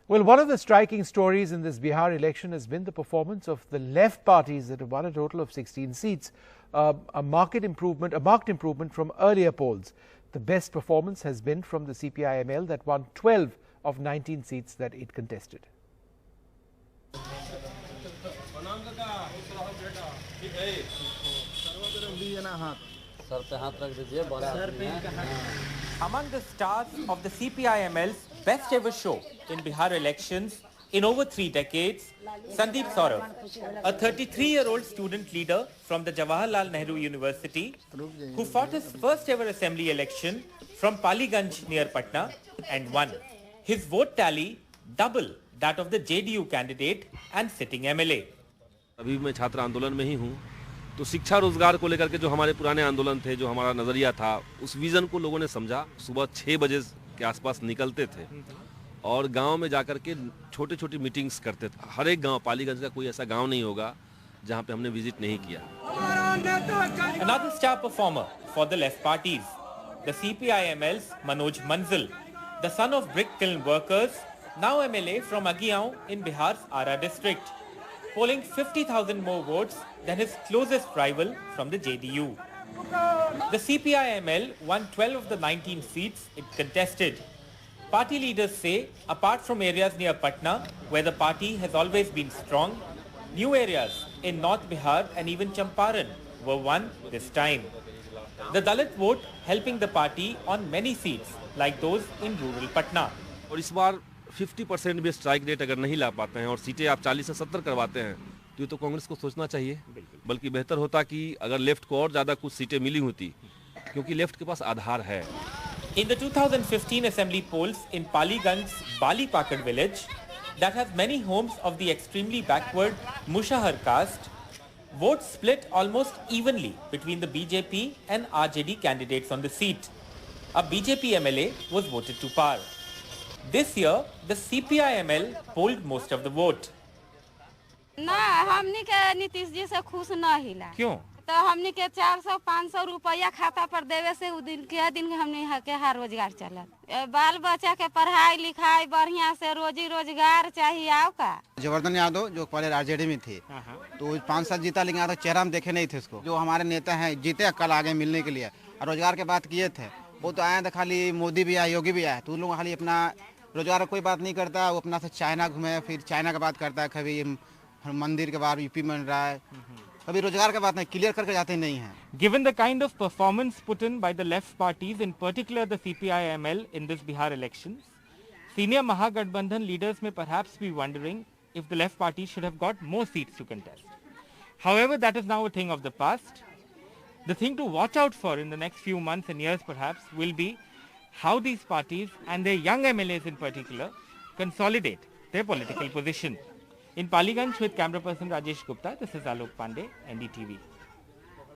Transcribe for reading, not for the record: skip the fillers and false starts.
Well, one of the striking stories in this Bihar election has been the performance of the left parties that have won a total of 16 seats, a marked improvement from earlier polls. The best performance has been from the CPI-ML that won 12 of 19 seats that it contested. Among the stars of the CPI-ML's best ever show in Bihar elections in over 3 decades, Sandeep Saurav, a 33-year-old student leader from the Jawaharlal Nehru University, who fought his first ever assembly election from Paliganj near Patna and won. His vote tally double that of the JDU candidate and sitting MLA. अभी मैं छात्र आंदोलन में ही हूँ, तो शिक्षा रोजगार को लेकर के जो हमारे पुराने आंदोलन थे, जो हमारा नजरिया था, उस विजन को लोगों ने समझा। सुबह 6 बजे के आसपास निकलते थे और गांव में जाकर के छोटी-छोटी मीटिंग्स करते थे। हर एक गांव, पालीगंज का कोई ऐसा गांव नहीं होगा जहां पे हमने विजिट नहीं किया। Another star performer for the left parties, the CPI-ML's Manoj Manzil, the son of brick kiln workers, now MLA from Agiao in Bihar's Ara district, polling 50,000 more votes than his closest rival from the JDU. The CPI-ML won 12 of the 19 seats it contested. Party leaders say, apart from areas near Patna, where the party has always been strong, new areas in North Bihar and even Champaran were won this time. The Dalit vote helping the party on many seats, like those in rural Patna. और इस बार 50% भी strike rate अगर नहीं ला पाते हैं और सीटें आप 40 से 70 करवाते हैं, तो ये तो कांग्रेस को सोचना चाहिए। बल्कि बेहतर होता कि अगर लेफ्ट को और ज्यादा कुछ सीटें मिली होती, क्योंकि लेफ्ट के पास आधार है। In the 2015 assembly polls in Paliganj's Bali Pakad village, that has many homes of the extremely backward Mushahar caste, votes split almost evenly between the BJP and RJD candidates on the seat. A BJP MLA was voted to power. This year, the CPI-ML polled most of the vote. ना हमनी के नीतीश जी से खुश न हिला। क्यों? तो हमनी के 400-500 रुपया खाता पर देवे से उ दिन हमनी के हर रोजगार चलत। बाल बच्चा के पढ़ाई लिखाई बढ़िया से रोजी रोजगार चाहिए आओ का। जयवर्धन यादव जो पहले आरजेडी में थे, तो 5 साल जीता, लेकिन चेहरा हम देखे नहीं थे उसको। जो हमारे नेता हैं जीते कल आगे मिलने के लिए और रोजगार की बात किए थे, वो तो आए थे खाली मोदी भी आए, योगी भी आए, तो उन लोग खाली अपना रोजगार कोई बात नहीं करता। वो अपना से चाइना घूमे, फिर चाइना का बात करता है, कभी मंदिर के बाद यूपी में रहा है, कभी रोजगार का बात नहीं क्लियर करके जाते नहीं हैं। Given the kind of performance put in by the left parties, in particular the CPI-ML in this Bihar elections, senior Mahagathbandhan leaders may perhaps be wondering if the left party should have got more seats to contest. However, that is now a thing of the past. The thing to watch out for in the next few months and years perhaps will be how these parties and their young MLAs in particular consolidate their political position. In Paliganj with camera person Rajesh Gupta, this is Alok Pandey, NDTV.